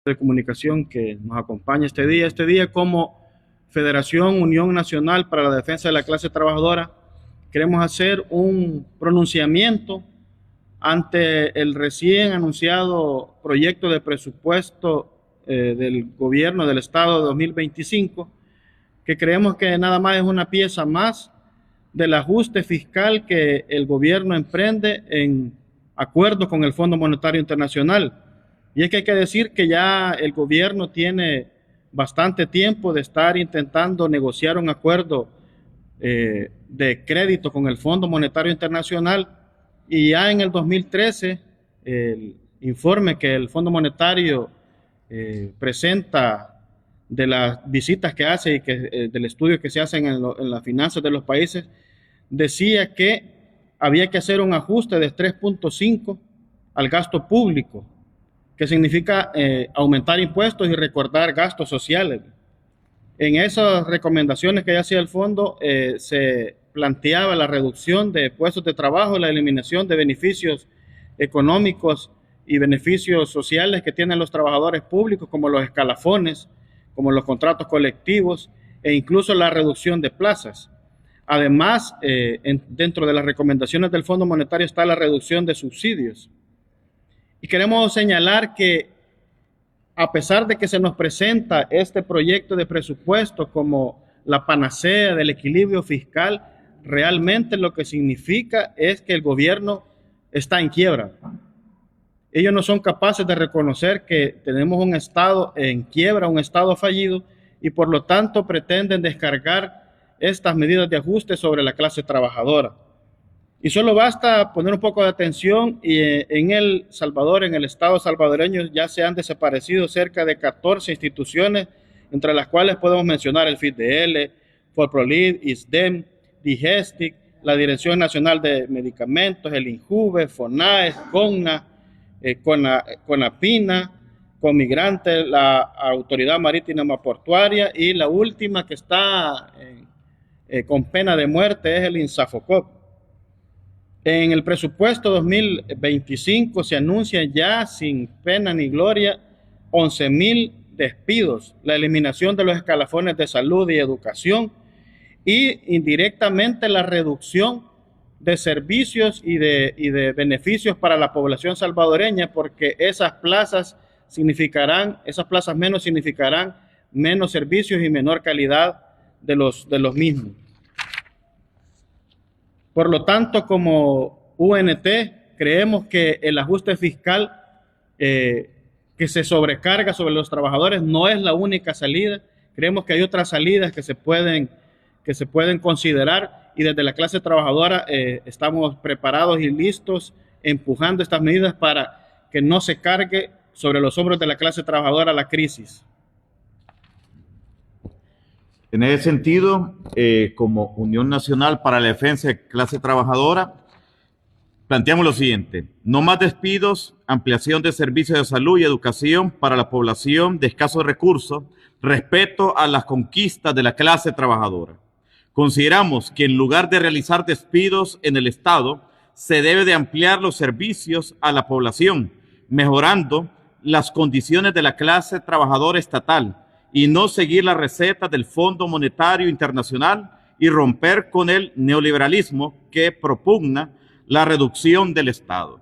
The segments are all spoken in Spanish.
de comunicación que nos acompaña este día. Este día, como Federación Unión Nacional para la Defensa de la Clase Trabajadora, queremos hacer un pronunciamiento ante el recién anunciado proyecto de presupuesto del gobierno del Estado de 2025, que creemos que nada más es una pieza más del ajuste fiscal que el gobierno emprende en acuerdo con el Fondo Monetario Internacional. Y es que hay que decir que ya el gobierno tiene bastante tiempo de estar intentando negociar un acuerdo de crédito con el Fondo Monetario Internacional, y ya en el 2013 el informe que el Fondo Monetario presenta de las visitas que hace y que, del estudio que se hacen en las finanzas de los países, decía que había que hacer un ajuste de 3.5 al gasto público, que significa aumentar impuestos y recortar gastos sociales. En esas recomendaciones que ya hacía el fondo se planteaba la reducción de puestos de trabajo, la eliminación de beneficios económicos y beneficios sociales que tienen los trabajadores públicos, como los escalafones, como los contratos colectivos, e incluso la reducción de plazas. Además, dentro de las recomendaciones del Fondo Monetario está la reducción de subsidios. Y queremos señalar que, a pesar de que se nos presenta este proyecto de presupuesto como la panacea del equilibrio fiscal, realmente lo que significa es que el gobierno está en quiebra. Ellos no son capaces de reconocer que tenemos un Estado en quiebra, un Estado fallido, y por lo tanto pretenden descargar estas medidas de ajuste sobre la clase trabajadora. Y solo basta poner un poco de atención y en El Salvador, en el Estado salvadoreño, ya se han desaparecido cerca de 14 instituciones, entre las cuales podemos mencionar el FIDL, Forprolid, ISDEM, Digestic, la Dirección Nacional de Medicamentos, el INJUVE, FONAES, CONNA, CONAPINA, Conmigrante, la Autoridad Marítima Portuaria, y la última que está con pena de muerte es el INSAFOCOP. En el presupuesto 2025 se anuncian ya sin pena ni gloria 11,000 despidos, la eliminación de los escalafones de salud y educación, y indirectamente la reducción de servicios y de beneficios para la población salvadoreña, porque esas plazas menos significarán menos servicios y menor calidad de los mismos. Por lo tanto, como UNT, creemos que el ajuste fiscal que se sobrecarga sobre los trabajadores no es la única salida. Creemos que hay otras salidas que se pueden considerar, y desde la clase trabajadora estamos preparados y listos empujando estas medidas para que no se cargue sobre los hombros de la clase trabajadora la crisis. En ese sentido, como Unión Nacional para la Defensa de la Clase Trabajadora, planteamos lo siguiente: no más despidos, ampliación de servicios de salud y educación para la población de escasos recursos, respeto a las conquistas de la clase trabajadora. Consideramos que en lugar de realizar despidos en el Estado, se debe de ampliar los servicios a la población, mejorando las condiciones de la clase trabajadora estatal, y no seguir las recetas del Fondo Monetario Internacional y romper con el neoliberalismo que propugna la reducción del Estado.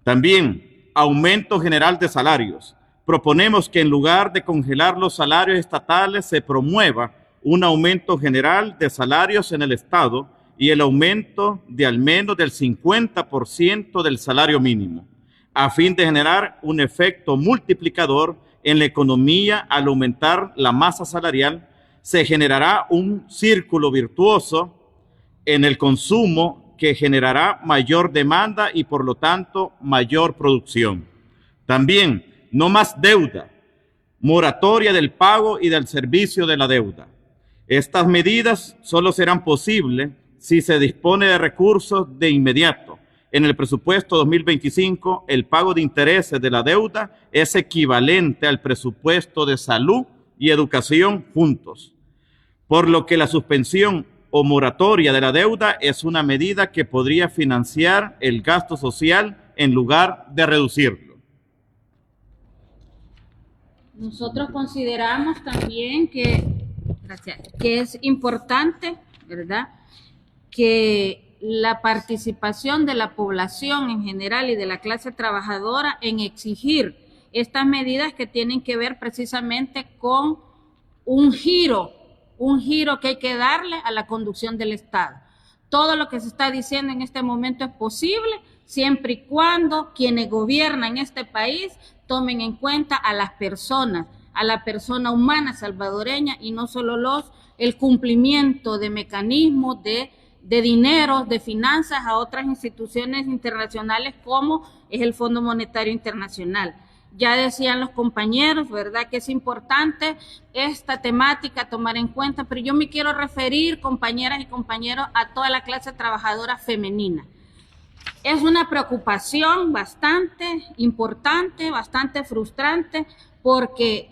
También, aumento general de salarios. Proponemos que en lugar de congelar los salarios estatales, se promueva un aumento general de salarios en el Estado y el aumento de al menos del 50% del salario mínimo, a fin de generar un efecto multiplicador en la economía. Al aumentar la masa salarial, se generará un círculo virtuoso en el consumo que generará mayor demanda y, por lo tanto, mayor producción. También, no más deuda, moratoria del pago y del servicio de la deuda. Estas medidas solo serán posibles si se dispone de recursos de inmediato. En el presupuesto 2025, el pago de intereses de la deuda es equivalente al presupuesto de salud y educación juntos, por lo que la suspensión o moratoria de la deuda es una medida que podría financiar el gasto social en lugar de reducirlo. Nosotros consideramos también que es importante, ¿verdad?, que la participación de la población en general y de la clase trabajadora en exigir estas medidas que tienen que ver precisamente con un giro que hay que darle a la conducción del Estado. Todo lo que se está diciendo en este momento es posible siempre y cuando quienes gobiernan este país tomen en cuenta a las personas, a la persona humana salvadoreña y no solo el cumplimiento de mecanismos de dinero, de finanzas a otras instituciones internacionales como es el Fondo Monetario Internacional. Ya decían los compañeros, ¿verdad?, que es importante esta temática tomar en cuenta, pero yo me quiero referir, compañeras y compañeros, a toda la clase trabajadora femenina. Es una preocupación bastante importante, bastante frustrante, porque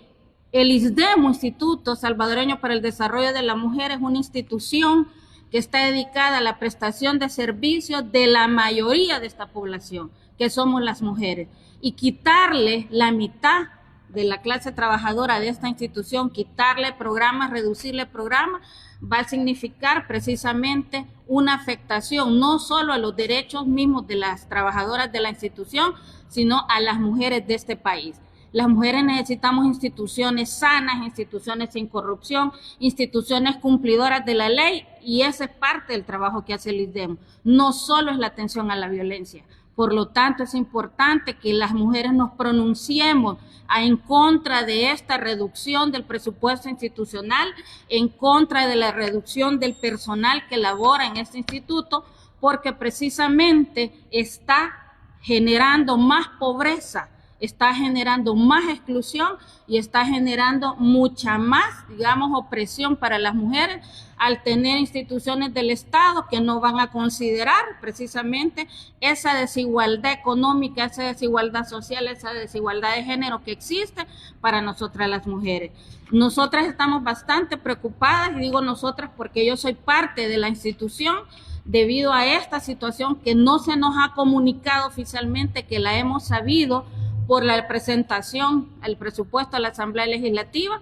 el ISDEMU, Instituto Salvadoreño para el Desarrollo de la Mujer, es una institución que está dedicada a la prestación de servicios de la mayoría de esta población, que somos las mujeres. Y quitarle la mitad de la clase trabajadora de esta institución, quitarle programas, reducirle programas, va a significar precisamente una afectación no solo a los derechos mismos de las trabajadoras de la institución, sino a las mujeres de este país. Las mujeres necesitamos instituciones sanas, instituciones sin corrupción, instituciones cumplidoras de la ley, y esa es parte del trabajo que hace el ISDEMU. No solo es la atención a la violencia. Por lo tanto, es importante que las mujeres nos pronunciemos en contra de esta reducción del presupuesto institucional, en contra de la reducción del personal que labora en este instituto, porque precisamente está generando más pobreza, está generando más exclusión y está generando mucha más, digamos, opresión para las mujeres al tener instituciones del Estado que no van a considerar precisamente esa desigualdad económica, esa desigualdad social, esa desigualdad de género que existe para nosotras las mujeres. Nosotras estamos bastante preocupadas, y digo nosotras porque yo soy parte de la institución, debido a esta situación que no se nos ha comunicado oficialmente, que la hemos sabido por la presentación al presupuesto a la Asamblea Legislativa,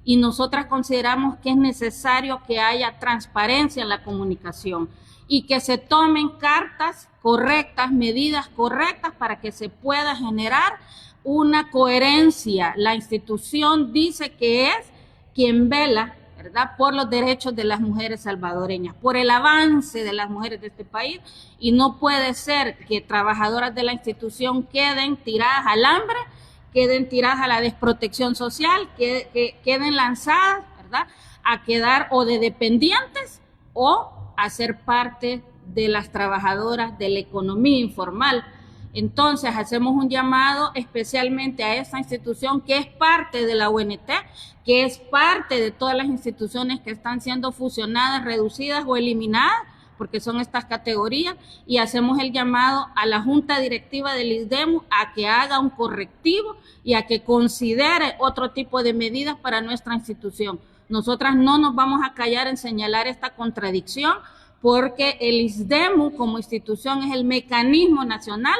y nosotras consideramos que es necesario que haya transparencia en la comunicación y que se tomen cartas correctas, medidas correctas para que se pueda generar una coherencia. La institución dice que es quien vela, ¿verdad?, por los derechos de las mujeres salvadoreñas, por el avance de las mujeres de este país, y no puede ser que trabajadoras de la institución queden tiradas al hambre, queden tiradas a la desprotección social, que queden lanzadas, ¿verdad?, a quedar o de dependientes o a ser parte de las trabajadoras de la economía informal. Entonces, hacemos un llamado especialmente a esta institución que es parte de la UNT, que es parte de todas las instituciones que están siendo fusionadas, reducidas o eliminadas, porque son estas categorías, y hacemos el llamado a la Junta Directiva del ISDEMU a que haga un correctivo y a que considere otro tipo de medidas para nuestra institución. Nosotras no nos vamos a callar en señalar esta contradicción, porque el ISDEMU como institución es el mecanismo nacional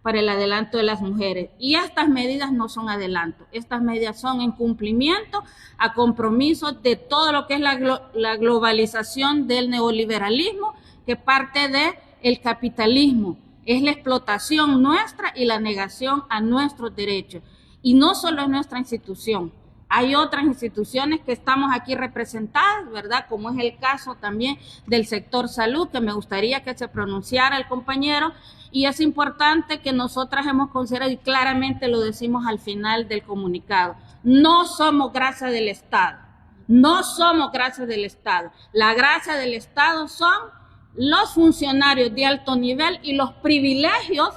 para el adelanto de las mujeres. Y estas medidas no son adelanto, estas medidas son en cumplimiento a compromisos de todo lo que es la globalización del neoliberalismo, que parte del capitalismo, es la explotación nuestra y la negación a nuestros derechos. Y no solo es nuestra institución, hay otras instituciones que estamos aquí representadas, ¿verdad?, como es el caso también del sector salud, que me gustaría que se pronunciara el compañero. Y es importante que nosotras hemos considerado, y claramente lo decimos al final del comunicado, no somos grasa del Estado, no somos grasa del Estado. La grasa del Estado son los funcionarios de alto nivel y los privilegios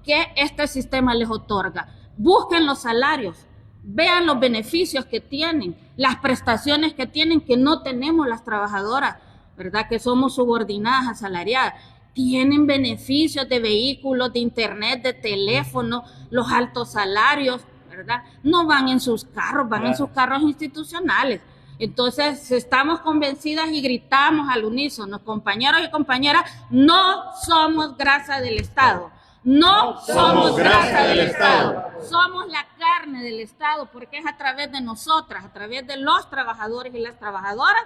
que este sistema les otorga. Busquen los salarios, vean los beneficios que tienen, las prestaciones que tienen, que no tenemos las trabajadoras, ¿verdad?, que somos subordinadas, asalariadas. Tienen beneficios de vehículos, de internet, de teléfono, los altos salarios, ¿verdad? No van en sus carros, van en sus carros institucionales. Entonces, estamos convencidas y gritamos al unísono, compañeros y compañeras, no somos grasa del Estado. No somos grasa del Estado. Somos la carne del Estado, porque es a través de nosotras, a través de los trabajadores y las trabajadoras,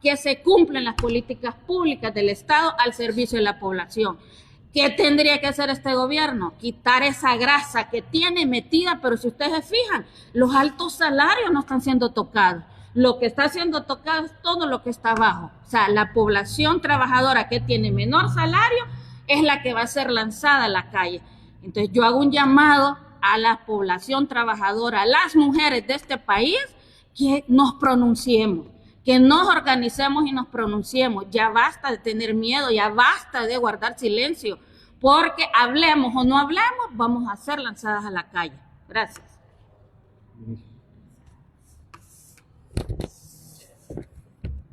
que se cumplen las políticas públicas del Estado al servicio de la población. ¿Qué tendría que hacer este gobierno? Quitar esa grasa que tiene metida, pero si ustedes se fijan, los altos salarios no están siendo tocados. Lo que está siendo tocado es todo lo que está abajo. O sea, la población trabajadora que tiene menor salario es la que va a ser lanzada a la calle. Entonces yo hago un llamado a la población trabajadora, a las mujeres de este país, que nos pronunciemos, que nos organicemos y nos pronunciemos. Ya basta de tener miedo, ya basta de guardar silencio, porque hablemos o no hablemos, vamos a ser lanzadas a la calle. Gracias.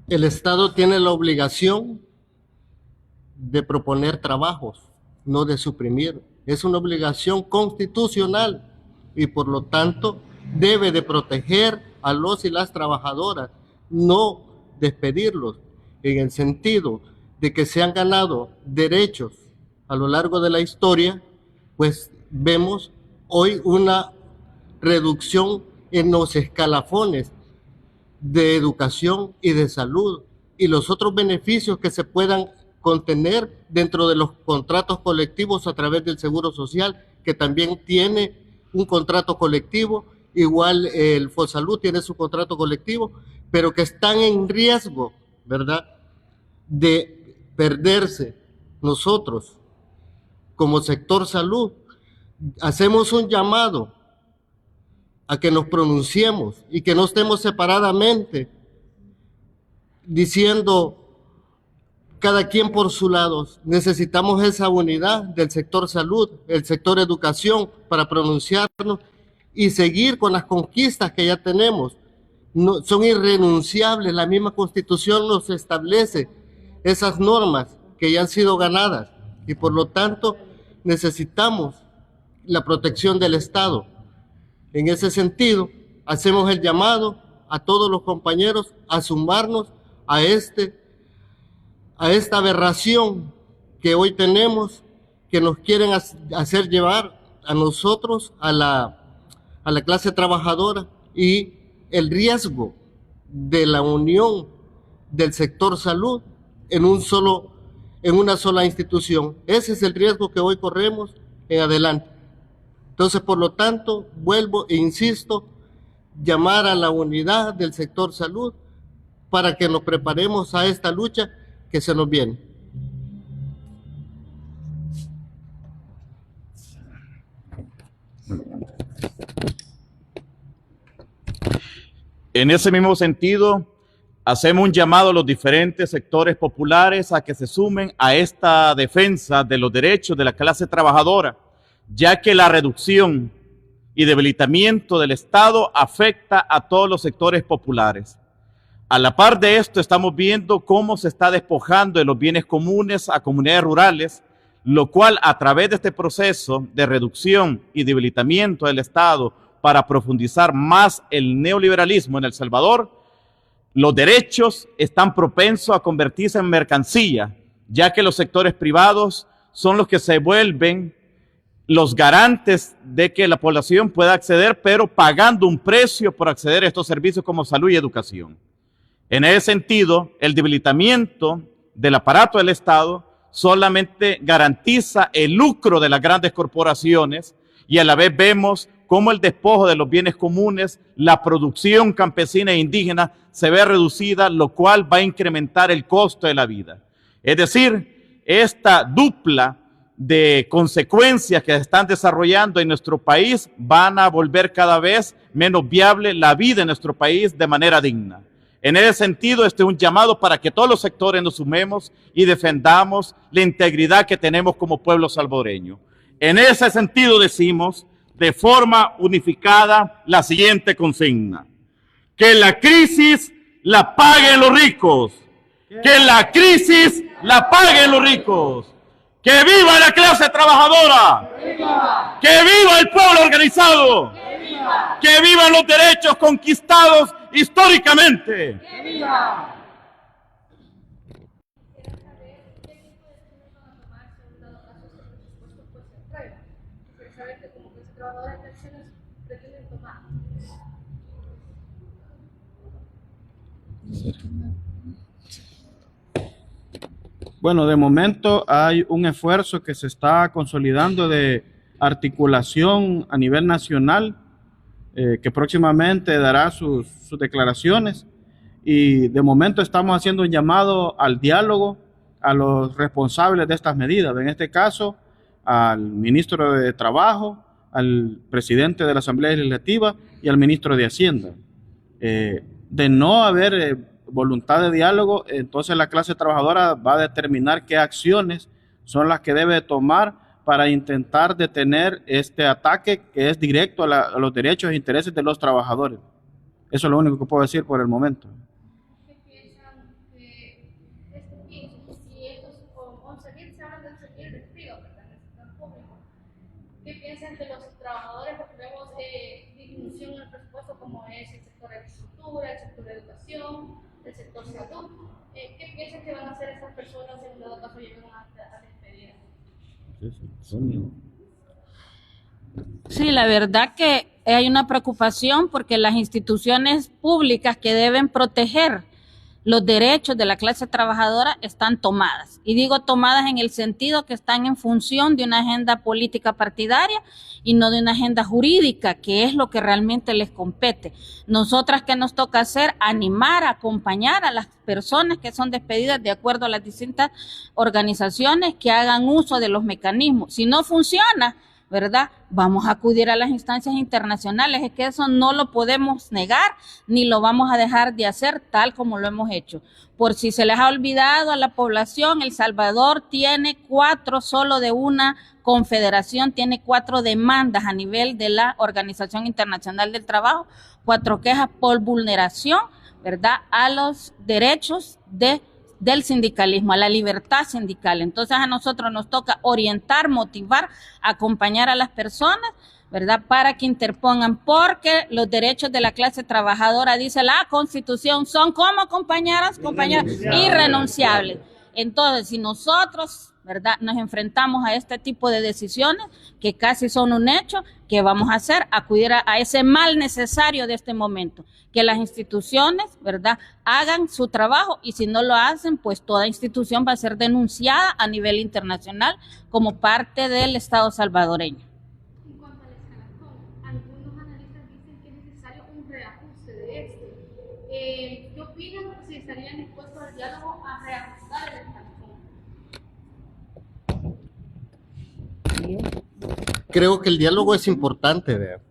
El Estado tiene la obligación de proponer trabajos, no de suprimir. Es una obligación constitucional y por lo tanto debe de proteger a los y las trabajadoras, no despedirlos, en el sentido de que se han ganado derechos a lo largo de la historia. Pues vemos hoy una reducción en los escalafones de educación y de salud y los otros beneficios que se puedan contener dentro de los contratos colectivos a través del Seguro Social, que también tiene un contrato colectivo, igual el Fosalud tiene su contrato colectivo, pero que están en riesgo, ¿verdad?, de perderse. Nosotros, como sector salud, hacemos un llamado a que nos pronunciemos y que no estemos separadamente diciendo cada quien por su lado. Necesitamos esa unidad del sector salud, el sector educación, para pronunciarnos y seguir con las conquistas que ya tenemos. No, son irrenunciables, la misma Constitución nos establece esas normas que ya han sido ganadas y por lo tanto necesitamos la protección del Estado. En ese sentido, hacemos el llamado a todos los compañeros a sumarnos a esta aberración que hoy tenemos, que nos quieren hacer llevar a nosotros, a la clase trabajadora, y el riesgo de la unión del sector salud en una sola institución. Ese es el riesgo que hoy corremos en adelante. Entonces, por lo tanto, vuelvo e insisto, llamar a la unidad del sector salud para que nos preparemos a esta lucha que se nos viene. En ese mismo sentido, hacemos un llamado a los diferentes sectores populares a que se sumen a esta defensa de los derechos de la clase trabajadora, ya que la reducción y debilitamiento del Estado afecta a todos los sectores populares. A la par de esto, estamos viendo cómo se está despojando de los bienes comunes a comunidades rurales, lo cual a través de este proceso de reducción y debilitamiento del Estado para profundizar más el neoliberalismo en El Salvador, los derechos están propensos a convertirse en mercancía, ya que los sectores privados son los que se vuelven los garantes de que la población pueda acceder, pero pagando un precio por acceder a estos servicios como salud y educación. En ese sentido, el debilitamiento del aparato del Estado solamente garantiza el lucro de las grandes corporaciones y a la vez vemos cómo el despojo de los bienes comunes, la producción campesina e indígena se ve reducida, lo cual va a incrementar el costo de la vida. Es decir, esta dupla de consecuencias que se están desarrollando en nuestro país van a volver cada vez menos viable la vida en nuestro país de manera digna. En ese sentido, este es un llamado para que todos los sectores nos sumemos y defendamos la integridad que tenemos como pueblo salvadoreño. En ese sentido decimos de forma unificada la siguiente consigna: que la crisis la paguen los ricos, que la crisis la paguen los ricos, que viva la clase trabajadora, que viva el pueblo organizado, que vivan los derechos conquistados históricamente. Bueno, de momento hay un esfuerzo que se está consolidando de articulación a nivel nacional, que próximamente dará sus declaraciones, y de momento estamos haciendo un llamado al diálogo a los responsables de estas medidas, en este caso al ministro de Trabajo, al presidente de la Asamblea Legislativa y al ministro de Hacienda. De no haber voluntad de diálogo, entonces la clase trabajadora va a determinar qué acciones son las que debe tomar para intentar detener este ataque que es directo a los derechos e intereses de los trabajadores. Eso es lo único que puedo decir por el momento. ¿Qué piensan que si estos 11.000 se hablan de 11.000 despidos, ¿verdad?, en el sector público? ¿Qué piensan de los trabajadores? Porque vemos disminución en el presupuesto, como es el sector de agricultura, el sector de educación, el sector salud. ¿Qué piensan que van a hacer esas personas en dado caso lleguen a despedir? Sí, la verdad que hay una preocupación porque las instituciones públicas que deben proteger los derechos de la clase trabajadora están tomadas. Y digo tomadas en el sentido que están en función de una agenda política partidaria y no de una agenda jurídica, que es lo que realmente les compete. Nosotras, ¿qué nos toca hacer? Animar, acompañar a las personas que son despedidas de acuerdo a las distintas organizaciones que hagan uso de los mecanismos. Si no funciona, ¿verdad?, vamos a acudir a las instancias internacionales. Es que eso no lo podemos negar ni lo vamos a dejar de hacer tal como lo hemos hecho. Por si se les ha olvidado a la población, El Salvador tiene 4, solo de una confederación, tiene 4 demandas a nivel de la Organización Internacional del Trabajo, 4 quejas por vulneración, ¿verdad?, a los derechos del sindicalismo, a la libertad sindical. Entonces a nosotros nos toca orientar, motivar, acompañar a las personas, ¿verdad?, para que interpongan, porque los derechos de la clase trabajadora, dice la Constitución, son como compañeras, irrenunciables. Entonces, si nosotros, ¿verdad?, nos enfrentamos a este tipo de decisiones, que casi son un hecho, ¿qué vamos a hacer? Acudir a ese mal necesario de este momento, que las instituciones, ¿verdad?, hagan su trabajo, y si no lo hacen, pues toda institución va a ser denunciada a nivel internacional como parte del Estado salvadoreño. En cuanto al escalafón, algunos analistas dicen que es necesario un reajuste de este. ¿Qué opinan si estarían dispuestos al diálogo a reajustar el escalafón? Creo que el diálogo es importante, ¿verdad?,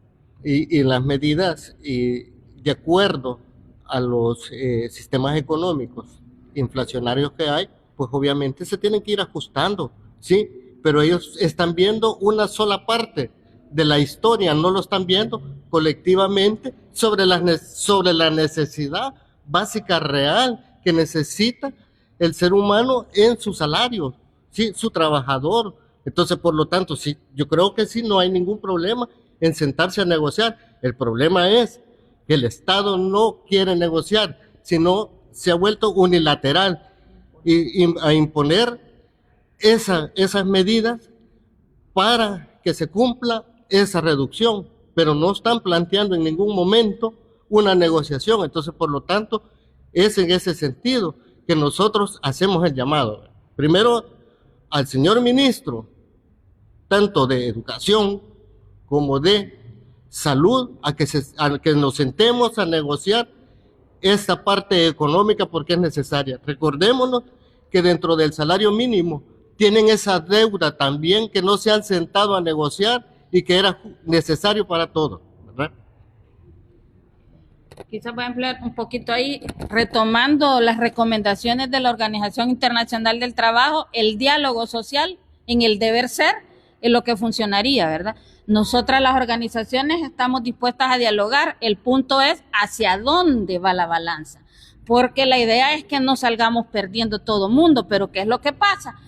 y las medidas, y de acuerdo a los sistemas económicos inflacionarios que hay, pues obviamente se tienen que ir ajustando, ¿sí? Pero ellos están viendo una sola parte de la historia, no lo están viendo colectivamente sobre la necesidad básica real que necesita el ser humano en su salario, ¿sí?, su trabajador. Entonces, por lo tanto, sí, yo creo que sí, no hay ningún problema en sentarse a negociar. El problema es que el Estado no quiere negociar, sino se ha vuelto unilateral y a imponer esas medidas para que se cumpla esa reducción, pero no están planteando en ningún momento una negociación. Entonces, por lo tanto, es en ese sentido que nosotros hacemos el llamado. Primero, al señor ministro, tanto de Educación como de Salud, a que nos sentemos a negociar esta parte económica, porque es necesaria. Recordémonos que dentro del salario mínimo tienen esa deuda también que no se han sentado a negociar y que era necesario para todos, ¿verdad? Quizás voy a emplear un poquito ahí, retomando las recomendaciones de la Organización Internacional del Trabajo, el diálogo social en el deber ser es lo que funcionaría, ¿verdad? Nosotras las organizaciones estamos dispuestas a dialogar, el punto es hacia dónde va la balanza, porque la idea es que no salgamos perdiendo todo mundo, pero ¿qué es lo que pasa?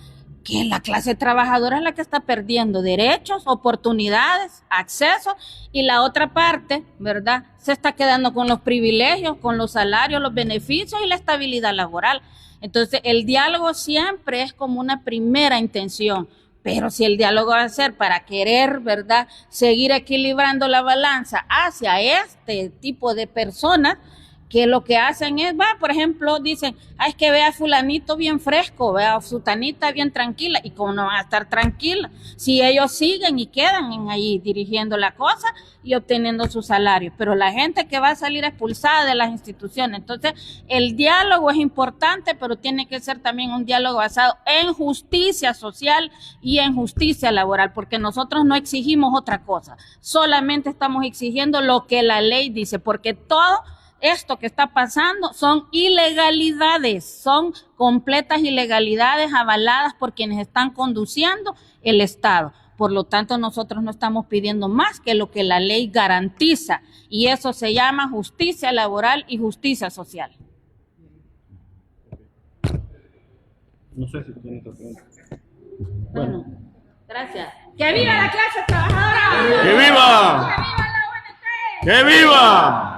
Que la clase trabajadora es la que está perdiendo derechos, oportunidades, acceso, y la otra parte, ¿verdad?, se está quedando con los privilegios, con los salarios, los beneficios y la estabilidad laboral. Entonces, el diálogo siempre es como una primera intención, pero si el diálogo va a ser para querer, ¿verdad?, seguir equilibrando la balanza hacia este tipo de personas, que lo que hacen es, por ejemplo, dicen, es que vea a fulanito bien fresco, vea a futanita bien tranquila, y cómo no van a estar tranquila si ellos siguen y quedan ahí dirigiendo la cosa y obteniendo su salario, pero la gente que va a salir expulsada de las instituciones. Entonces, el diálogo es importante, pero tiene que ser también un diálogo basado en justicia social y en justicia laboral, porque nosotros no exigimos otra cosa, solamente estamos exigiendo lo que la ley dice, porque todo esto que está pasando son ilegalidades, son completas ilegalidades avaladas por quienes están conduciendo el Estado. Por lo tanto, nosotros no estamos pidiendo más que lo que la ley garantiza, y eso se llama justicia laboral y justicia social. No sé si tiene otra pregunta. Bueno, gracias. ¡Que viva la clase trabajadora! ¡Que viva! ¡Que viva la UNT! ¡Que viva!